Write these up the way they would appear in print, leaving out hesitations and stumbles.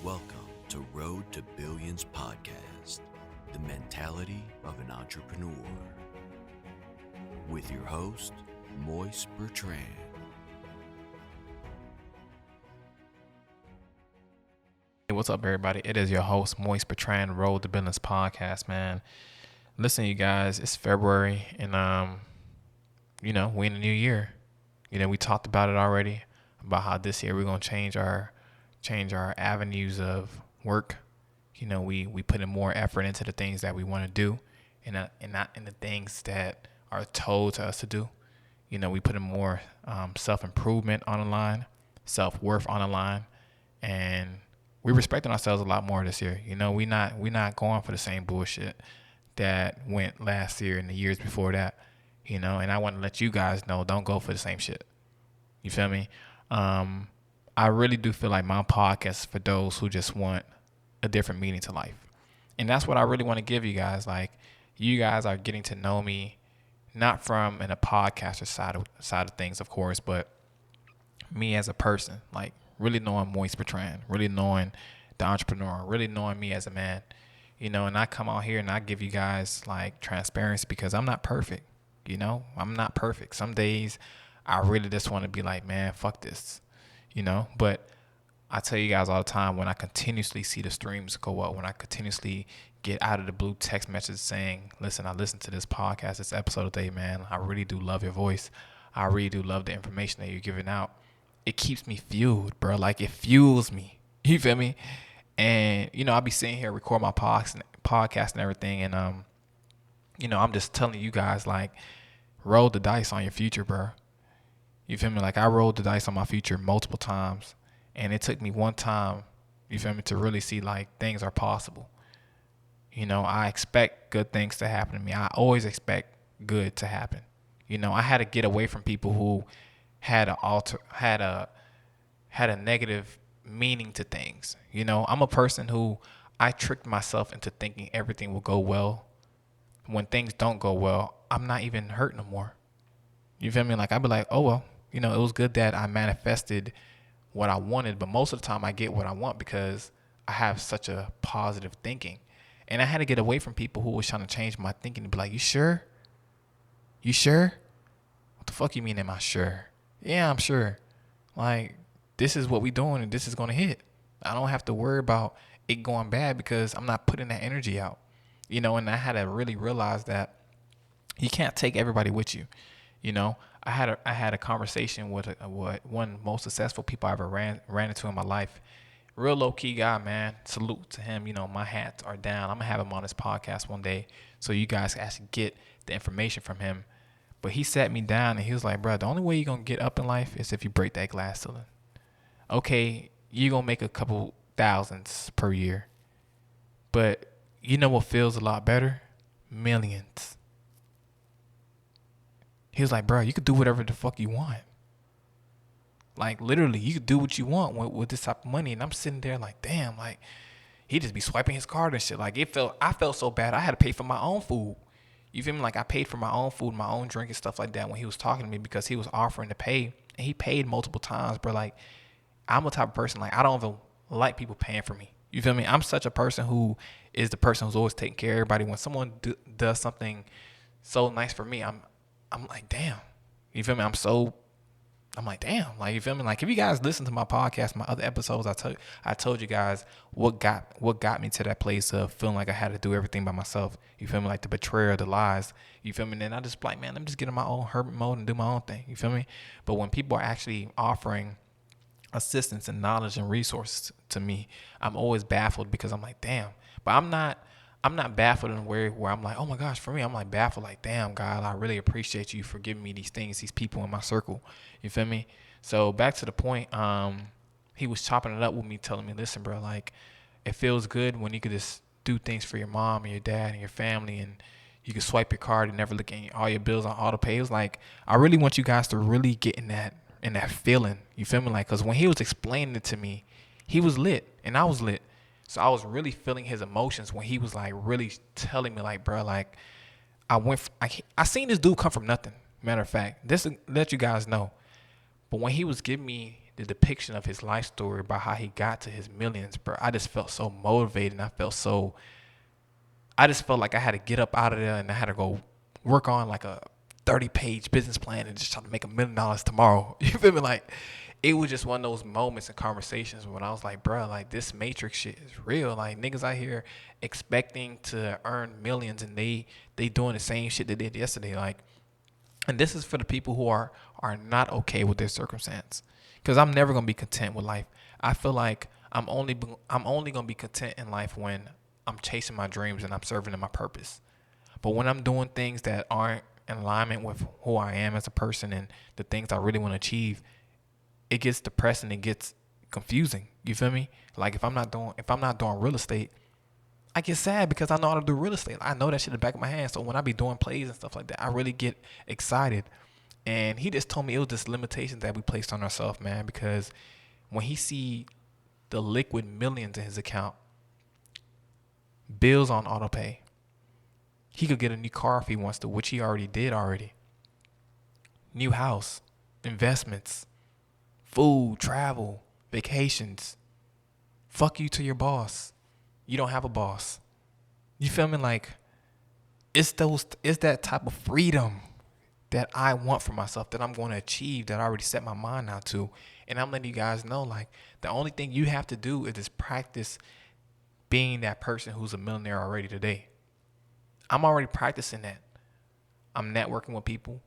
Welcome to Road to Billions podcast, the mentality of an entrepreneur. With your host, Moise Bertrand. Hey, what's up, everybody? It is your host, Moise Bertrand, Road to Billions podcast, man. Listen, you guys, it's February, and we in the new year. We talked about it already, about how this year we're gonna change our avenues of work. We put in more effort into the things that we want to do, and not in the things that are told to us to do. We put in more self-improvement on the line, self-worth on the line, and we're respecting ourselves a lot more this year. We're not going for the same bullshit that went last year and the years before that. And I want to let you guys know, don't go for the same shit. You feel me? I really do feel like my podcast is for those who just want a different meaning to life. And that's what I really want to give you guys. Like, you guys are getting to know me, not from in a podcaster side of things, of course, but me as a person, like really knowing Moise Bertrand, really knowing the entrepreneur, really knowing me as a man, and I come out here and I give you guys like transparency because I'm not perfect. I'm not perfect. Some days I really just want to be like, man, fuck this. But I tell you guys all the time, when I continuously see the streams go up, when I continuously get out of the blue text message saying, listen, I listened to this podcast, this episode today, man, I really do love your voice. I really do love the information that you're giving out. It keeps me fueled, bro. Like, it fuels me. You feel me? And, I'll be sitting here record my podcast and everything. And, I'm just telling you guys, like, roll the dice on your future, bro. You feel me? Like, I rolled the dice on my future multiple times, and it took me one time, you feel me, to really see like things are possible. I expect good things to happen to me. I always expect good to happen. I had to get away from people who had a negative meaning to things. I'm a person who I tricked myself into thinking everything will go well. When things don't go well, I'm not even hurt no more. You feel me? Like, I'd be like, oh, well, it was good that I manifested what I wanted, but most of the time I get what I want because I have such a positive thinking. And I had to get away from people who was trying to change my thinking and be like, you sure? You sure? What the fuck you mean, am I sure? Yeah, I'm sure. Like, this is what we doing and this is going to hit. I don't have to worry about it going bad because I'm not putting that energy out. And I had to really realize that you can't take everybody with you. I had a conversation with one of the most successful people I ever ran into in my life. Real low key guy, man. Salute to him. My hats are down. I'm gonna have him on this podcast one day so you guys can actually get the information from him. But he sat me down and he was like, bro, the only way you're gonna get up in life is if you break that glass ceiling. Okay, you're gonna make a couple thousands per year. But you know what feels a lot better? Millions. He was like, bro, you could do whatever the fuck you want. Like, literally, you could do what you want with this type of money. And I'm sitting there like, damn, like, he just be swiping his card and shit. Like, I felt so bad. I had to pay for my own food. You feel me? Like, I paid for my own food, my own drink and stuff like that when he was talking to me because he was offering to pay. And he paid multiple times, bro. Like, I'm the type of person, like, I don't even like people paying for me. You feel me? I'm such a person who is the person who's always taking care of everybody. When someone does something so nice for me, I'm like, damn. You feel me? I'm like, damn. Like, you feel me? Like, if you guys listen to my podcast, my other episodes, I told you guys what got me to that place of feeling like I had to do everything by myself. You feel me? Like the betrayal, the lies. You feel me? And then I just like, man, let me just get in my own hermit mode and do my own thing. You feel me? But when people are actually offering assistance and knowledge and resources to me, I'm always baffled because I'm like, damn. But I'm not baffled in a way where I'm like, oh my gosh, for me, I'm like baffled, like, damn, God, I really appreciate you for giving me these things, these people in my circle. You feel me? So back to the point, he was chopping it up with me, telling me, listen, bro, like, it feels good when you could just do things for your mom and your dad and your family, and you can swipe your card and never look at all your bills on auto pay. It was like, I really want you guys to really get in that feeling. You feel me? Like, because when he was explaining it to me, he was lit and I was lit. So I was really feeling his emotions when he was like really telling me, like, bro, like, I seen this dude come from nothing. Matter of fact, this to let you guys know. But when he was giving me the depiction of his life story about how he got to his millions, bro, I just felt so motivated. And I just felt like I had to get up out of there and I had to go work on like a 30-page business plan and just try to make $1 million tomorrow. You feel me? Like, it was just one of those moments and conversations when I was like, bro, like, this matrix shit is real. Like, niggas out here expecting to earn millions and they doing the same shit they did yesterday. Like, and this is for the people who are not okay with their circumstance. Because I'm never gonna be content with life. I feel like I'm only gonna be content in life when I'm chasing my dreams and I'm serving in my purpose. But when I'm doing things that aren't in alignment with who I am as a person and the things I really want to achieve, it gets depressing. It gets confusing. You feel me? Like, if I'm not doing real estate, I get sad because I know how to do real estate. I know that shit in the back of my hand. So when I be doing plays and stuff like that, I really get excited. And he just told me it was just limitations that we placed on ourselves, man. Because when he see the liquid millions in his account, bills on auto pay, he could get a new car if he wants to, which he already did. New house, investments, food, travel, vacations. Fuck you to your boss. You don't have a boss. You feel me? Like, it's that type of freedom that I want for myself, that I'm going to achieve, that I already set my mind out to. And I'm letting you guys know, like, the only thing you have to do is just practice being that person who's a millionaire already today. I'm already practicing that. I'm networking with people.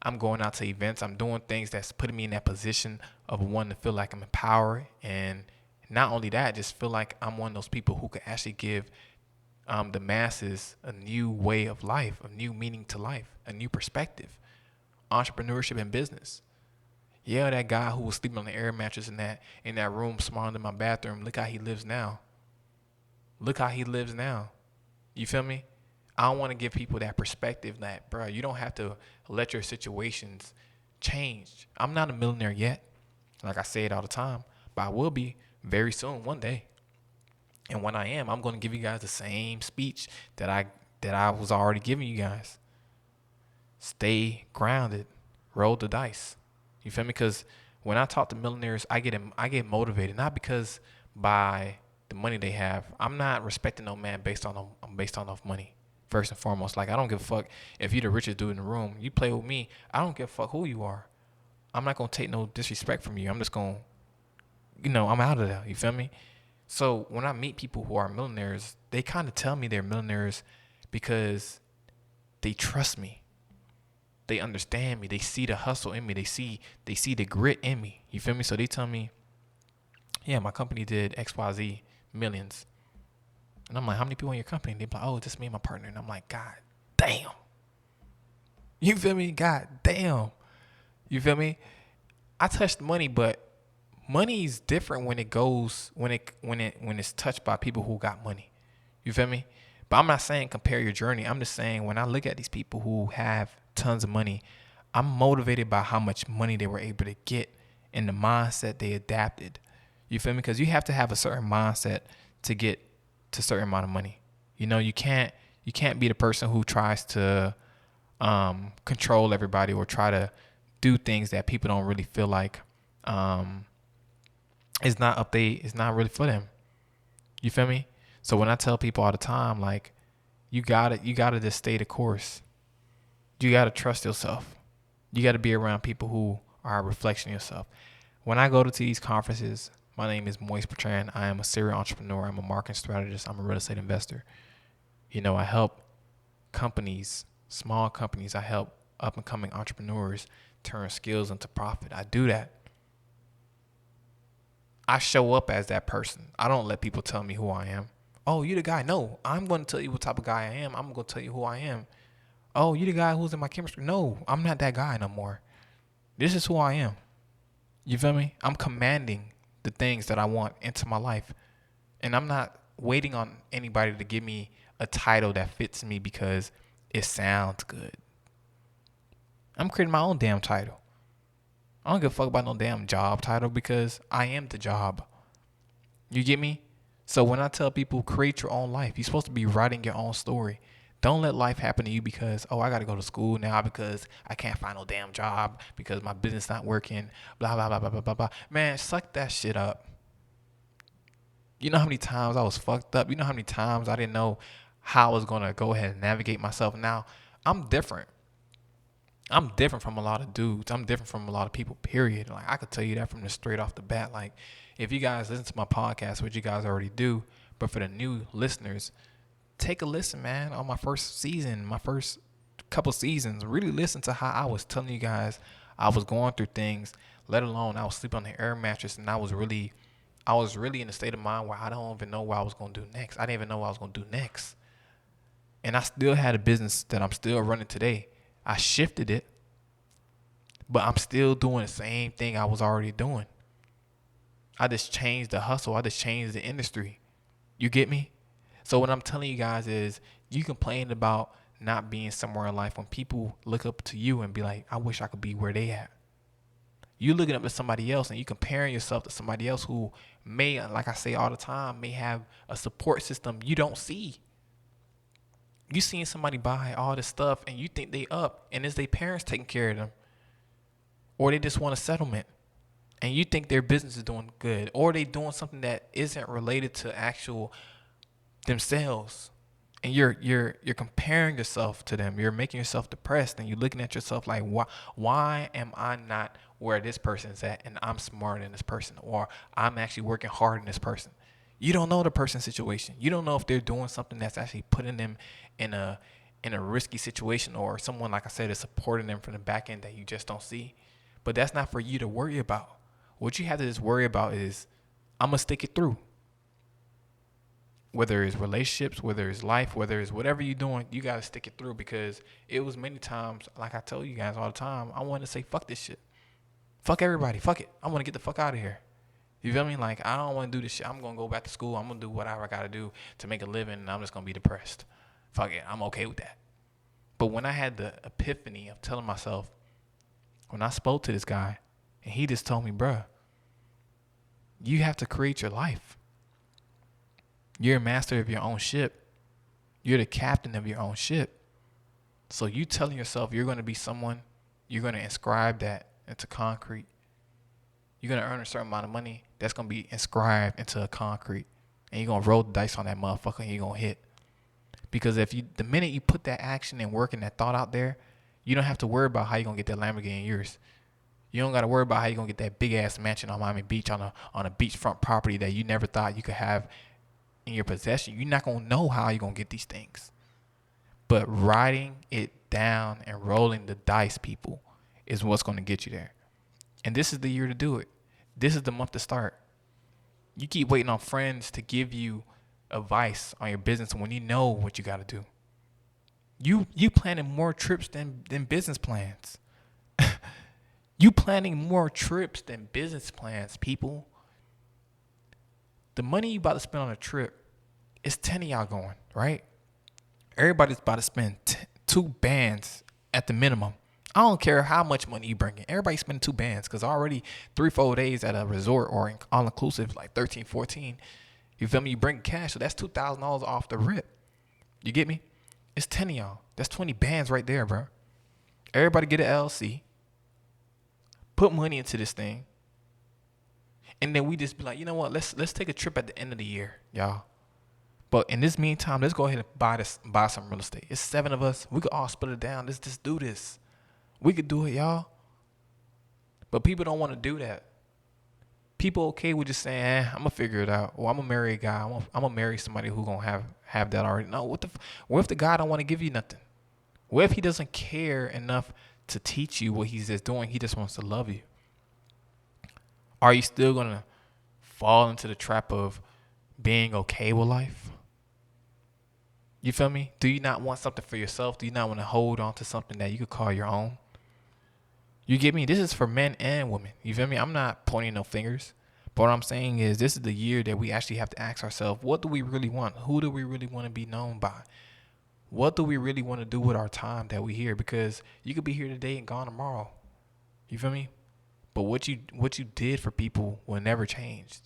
I'm going out to events. I'm doing things that's putting me in that position of wanting to feel like I'm empowered. And not only that, just feel like I'm one of those people who could actually give the masses a new way of life, a new meaning to life, a new perspective, entrepreneurship and business. Yeah, that guy who was sleeping on the air mattress in that room smaller than my bathroom, look how he lives now. You feel me? I want to give people that perspective that, bro, you don't have to let your situations change. I'm not a millionaire yet, like I say it all the time, but I will be very soon, one day. And when I am, I'm going to give you guys the same speech that I was already giving you guys. Stay grounded. Roll the dice. You feel me? Because when I talk to millionaires, I get motivated, not because by the money they have. I'm not respecting no man based on money. First and foremost, like, I don't give a fuck if you're the richest dude in the room. You play with me, I don't give a fuck who you are. I'm not going to take no disrespect from you. I'm just going to, I'm out of there. You feel me? So when I meet people who are millionaires, they kind of tell me they're millionaires because they trust me. They understand me. They see the hustle in me. They see the grit in me. You feel me? So they tell me, yeah, my company did XYZ millions. And I'm like, how many people in your company? And they're like, oh, just me and my partner. And I'm like, God damn. You feel me? God damn. You feel me? I touched money, but money is different when it's touched by people who got money. You feel me? But I'm not saying compare your journey. I'm just saying when I look at these people who have tons of money, I'm motivated by how much money they were able to get and the mindset they adapted. You feel me? Because you have to have a certain mindset to get to a certain amount of money. You can't be the person who tries to control everybody or try to do things that people don't really feel like it's not really for them. You feel me? So when I tell people all the time, like, you gotta just stay the course. You gotta trust yourself. You gotta be around people who are a reflection of yourself. When I go to these conferences, my name is Moise Bertrand. I am a serial entrepreneur. I'm a marketing strategist. I'm a real estate investor. I help companies, small companies. I help up and coming entrepreneurs turn skills into profit. I do that. I show up as that person. I don't let people tell me who I am. Oh, you the guy? No, I'm going to tell you what type of guy I am. I'm going to tell you who I am. Oh, you the guy who's in my chemistry? No, I'm not that guy no more. This is who I am. You feel me? I'm commanding the things that I want into my life. And I'm not waiting on anybody to give me a title that fits me because it sounds good. I'm creating my own damn title. I don't give a fuck about no damn job title because I am the job. You get me? So when I tell people create your own life, you're supposed to be writing your own story. Don't let life happen to you because, oh, I got to go to school now because I can't find no damn job because my business not working, blah, blah, blah, blah, blah, blah, blah. Man, suck that shit up. You know how many times I was fucked up? You know how many times I didn't know how I was going to go ahead and navigate myself? Now, I'm different. I'm different from a lot of dudes. I'm different from a lot of people, period. Like, I could tell you that from the straight off the bat. Like, if you guys listen to my podcast, which you guys already do, but for the new listeners, take a listen, man, on my first season, my first couple seasons. Really listen to how I was telling you guys I was going through things, let alone I was sleeping on the air mattress, and I was really in a state of mind where I don't even know what I was going to do next. I didn't even know what I was going to do next. And I still had a business that I'm still running today. I shifted it, but I'm still doing the same thing I was already doing. I just changed the hustle. I just changed the industry. You get me? So what I'm telling you guys is, you complain about not being somewhere in life when people look up to you and be like, I wish I could be where they at. You looking up to somebody else and you comparing yourself to somebody else who may, like I say all the time, may have a support system you don't see. You seeing somebody buy all this stuff and you think they up, and it's their parents taking care of them, or they just want a settlement, and you think their business is doing good, or they doing something that isn't related to actual themselves, and you're comparing yourself to them. You're making yourself depressed, and you're looking at yourself like, why am I not where this person's at, and I'm smarter than this person, or I'm actually working harder than this person? You don't know the person's situation. You don't know if they're doing something that's actually putting them in a risky situation, or someone, like I said, is supporting them from the back end that you just don't see. But that's not for you to worry about. What you have to just worry about is, I'm going to stick it through. Whether it's relationships, whether it's life, whether it's whatever you're doing, you got to stick it through, because it was many times, like I tell you guys all the time, I wanted to say, fuck this shit. Fuck everybody. Fuck it. I want to get the fuck out of here. You feel me? Like, I don't want to do this shit. I'm going to go back to school. I'm going to do whatever I got to do to make a living, and I'm just going to be depressed. Fuck it. I'm okay with that. But when I had the epiphany of telling myself, when I spoke to this guy, and he just told me, bruh, you have to create your life. You're a master of your own ship. You're the captain of your own ship. So you telling yourself you're going to be someone, you're going to inscribe that into concrete. You're going to earn a certain amount of money that's going to be inscribed into a concrete. And you're going to roll the dice on that motherfucker, and you're going to hit. Because the minute you put that action and work and that thought out there, you don't have to worry about how you're going to get that Lamborghini in yours. You don't got to worry about how you're going to get that big ass mansion on Miami Beach on a beachfront property that you never thought you could have in your possession. You're not going to know how you're going to get these things. But writing it down and rolling the dice, people, is what's going to get you there. And this is the year to do it. This is the month to start. You keep waiting on friends to give you advice on your business when you know what you got to do. You planning more trips than business plans. You planning more trips than business plans, people. The money you about to spend on a trip, it's 10 of y'all going, right? Everybody's about to spend 2 bands at the minimum. I don't care how much money you bring in. Everybody's spending 2 bands, because already 3-4 days at a resort or all-inclusive, like 13, 14. You feel me? You bring cash, so that's $2,000 off the rip. You get me? It's 10 of y'all. That's 20 bands right there, bro. Everybody get an LLC. Put money into this thing. And then we just be like, you know what? Let's take a trip at the end of the year, y'all. But in this meantime, let's go ahead and buy some real estate. It's 7 of us. We could all split it down. Let's just do this. We could do it, y'all. But people don't want to do that. People okay with just saying, I'm going to figure it out. Or I'm going to marry a guy. I'm going to marry somebody who's going to have that already. No, what if the guy don't want to give you nothing? What if he doesn't care enough to teach you what he's just doing? He just wants to love you. Are you still going to fall into the trap of being okay with life? You feel me? Do you not want something for yourself? Do you not want to hold on to something that you could call your own? You get me? This is for men and women. You feel me? I'm not pointing no fingers. But what I'm saying is, this is the year that we actually have to ask ourselves, what do we really want? Who do we really want to be known by? What do we really want to do with our time that we here? Because you could be here today and gone tomorrow. You feel me? But what you did for people will never change.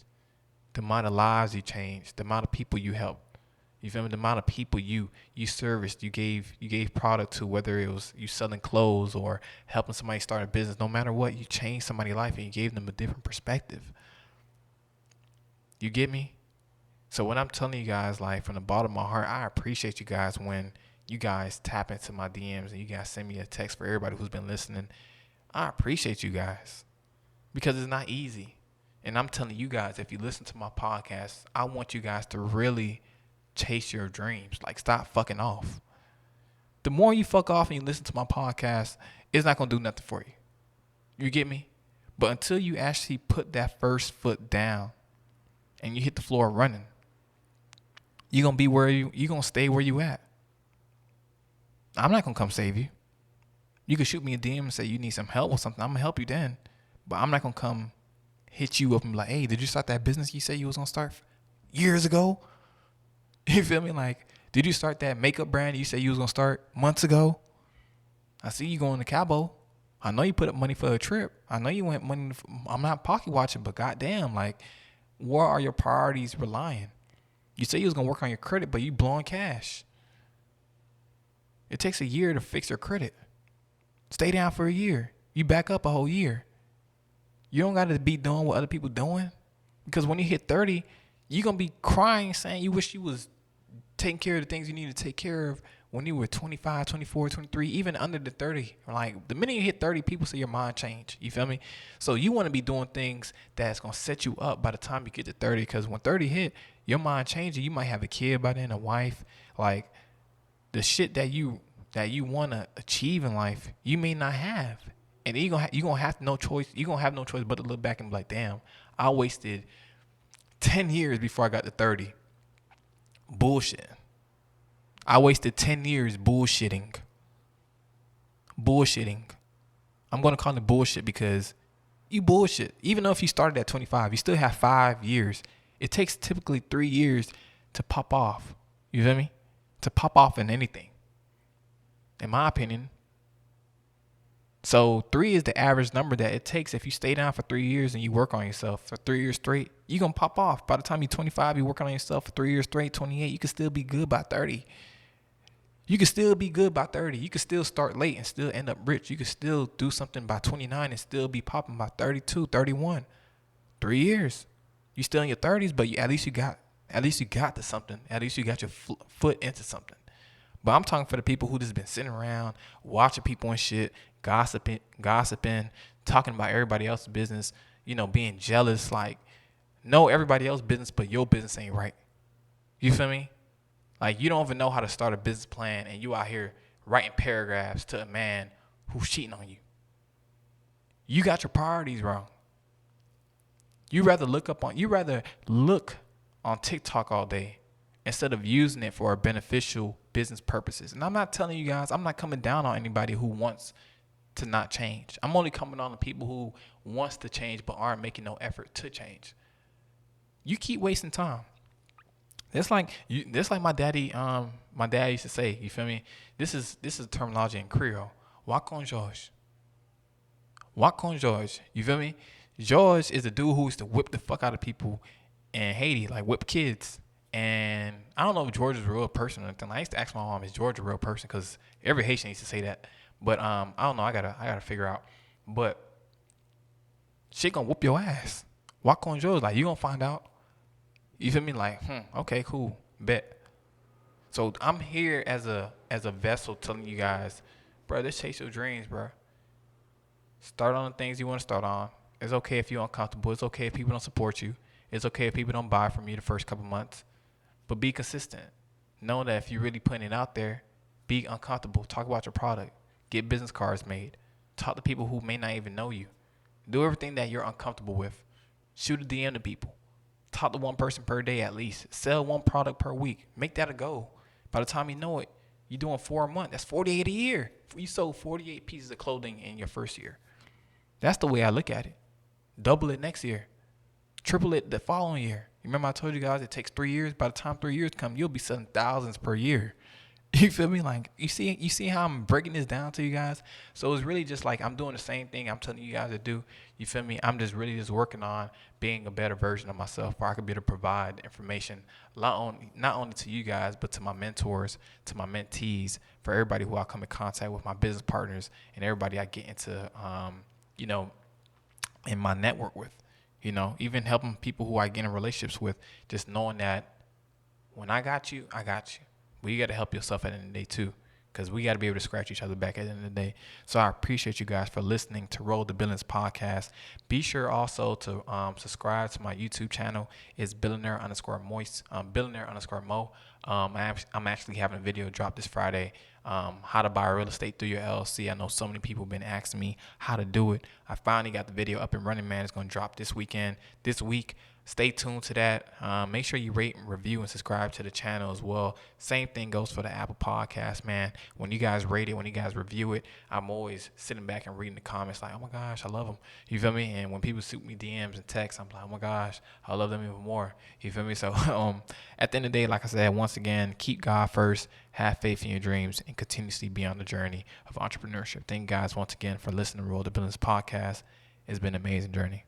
The amount of lives you changed, the amount of people you helped, You feel me? The amount of people you serviced, you gave product to, whether it was you selling clothes or helping somebody start a business. No matter what, you changed somebody's life and you gave them a different perspective. You get me? So when I'm telling you guys, like, from the bottom of my heart, I appreciate you guys when you guys tap into my DMs and you guys send me a text. For everybody who's been listening, I appreciate you guys because it's not easy. And I'm telling you guys, if you listen to my podcast, I want you guys to really chase your dreams. Like, stop fucking off. The more you fuck off and you listen to my podcast, it's not going to do nothing for you. You get me? But until you actually put that first foot down and you hit the floor running, you're going to be where you're going to stay where you at. I'm not going to come save you. You can shoot me a DM and say you need some help or something. I'm going to help you then. But I'm not going to come hit you up and be like, hey, did you start that business you said you was going to start years ago? You feel me? Like, did you start that makeup brand you said you was going to start months ago? I see you going to Cabo. I know you put up money for a trip. I know you went money. I'm not pocket watching, but goddamn, like, where are your priorities relying? You say you was going to work on your credit, but you blowing cash. It takes a year to fix your credit. Stay down for a year. You back up a whole year. You don't got to be doing what other people doing. Because when you hit 30, you're going to be crying saying you wish you was taking care of the things you need to take care of when you were 25, 24, 23, even under the 30. Like, the minute you hit 30, people say your mind changed. You feel me? So you want to be doing things that's going to set you up by the time you get to 30. Because when 30 hit, your mind changes. You might have a kid by then, a wife. Like, the shit that you want to achieve in life, you may not have. And you're gonna have no choice. You're going to have no choice but to look back and be like, damn, I wasted 10 years before I got to 30. Bullshit. I wasted 10 years bullshitting. I'm going to call it bullshit because you bullshit. Even though if you started at 25, you still have 5 years. It takes typically 3 years to pop off. You feel me? To pop off in anything. In my opinion. So 3 is the average number that it takes. If you stay down for 3 years and you work on yourself for 3 years straight, you're going to pop off. By the time you're 25, you're working on yourself for 3 years straight, 28, you can still be good by 30. You can still be good by 30. You can still start late and still end up rich. You can still do something by 29 and still be popping by 32, 31. 3 years. You still in your 30s, but at least you got to something. At least you got your foot into something. But I'm talking for the people who just been sitting around watching people and shit, gossiping, talking about everybody else's business, being jealous. Like, know everybody else's business, but your business ain't right. You feel me? Like, you don't even know how to start a business plan, and you out here writing paragraphs to a man who's cheating on you. You got your priorities wrong. You rather look on TikTok all day instead of using it for beneficial business purposes. And I'm not telling you guys, I'm not coming down on anybody who wants to not change. I'm only coming on the people who wants to change but aren't making no effort to change. You keep wasting time. That's like my daddy. My dad used to say. You feel me? This is terminology in Creole. Walk on George. You feel me? George is a dude who used to whip the fuck out of people in Haiti, like whip kids. And I don't know if George is a real person or anything. I used to ask my mom, is George a real person? Because every Haitian used to say that. But I don't know. I gotta figure out. But shit gonna whoop your ass. Walk on George. Like, you gonna find out. You feel me? Like, okay, cool, bet. So I'm here as a vessel telling you guys, bro, let's chase your dreams, bro. Start on the things you want to start on. It's okay if you're uncomfortable. It's okay if people don't support you. It's okay if people don't buy from you the first couple months. But be consistent. Know that if you're really putting it out there, be uncomfortable. Talk about your product. Get business cards made. Talk to people who may not even know you. Do everything that you're uncomfortable with. Shoot a DM to people. Talk to one person per day at least. Sell one product per week. Make that a goal. By the time you know it, you're doing 4 a month. That's 48 a year. You sold 48 pieces of clothing in your first year. That's the way I look at it. Double it next year. Triple it the following year. Remember I told you guys it takes 3 years. By the time 3 years come, you'll be selling thousands per year. You feel me? Like you see how I'm breaking this down to you guys. So it's really just like I'm doing the same thing I'm telling you guys to do. You feel me? I'm just really just working on being a better version of myself, where I could be able to provide information not only to you guys, but to my mentors, to my mentees, for everybody who I come in contact with, my business partners, and everybody I get into, you know, in my network with. You know, even helping people who I get in relationships with, just knowing that when I got you, I got you. But you got to help yourself at the end of the day too, because we got to be able to scratch each other back at the end of the day. So I appreciate you guys for listening to Roll the Billionaires podcast. Be sure also to subscribe to my YouTube channel. It's billionaire underscore moist, billionaire underscore mo. I'm actually having a video drop this Friday. How to buy real estate through your LLC. I know so many people have been asking me how to do it. I finally got the video up and running, man. It's going to drop this week. Stay tuned to that. Make sure you rate and review and subscribe to the channel as well. Same thing goes for the Apple Podcast, man. When you guys rate it, when you guys review it, I'm always sitting back and reading the comments like, oh my gosh, I love them. You feel me? And when people shoot me DMs and texts, I'm like, oh my gosh, I love them even more. You feel me? So at the end of the day, like I said, once again, keep God first, have faith in your dreams, and continuously be on the journey of entrepreneurship. Thank you guys once again for listening to Roll the Billionaires podcast. It's been an amazing journey.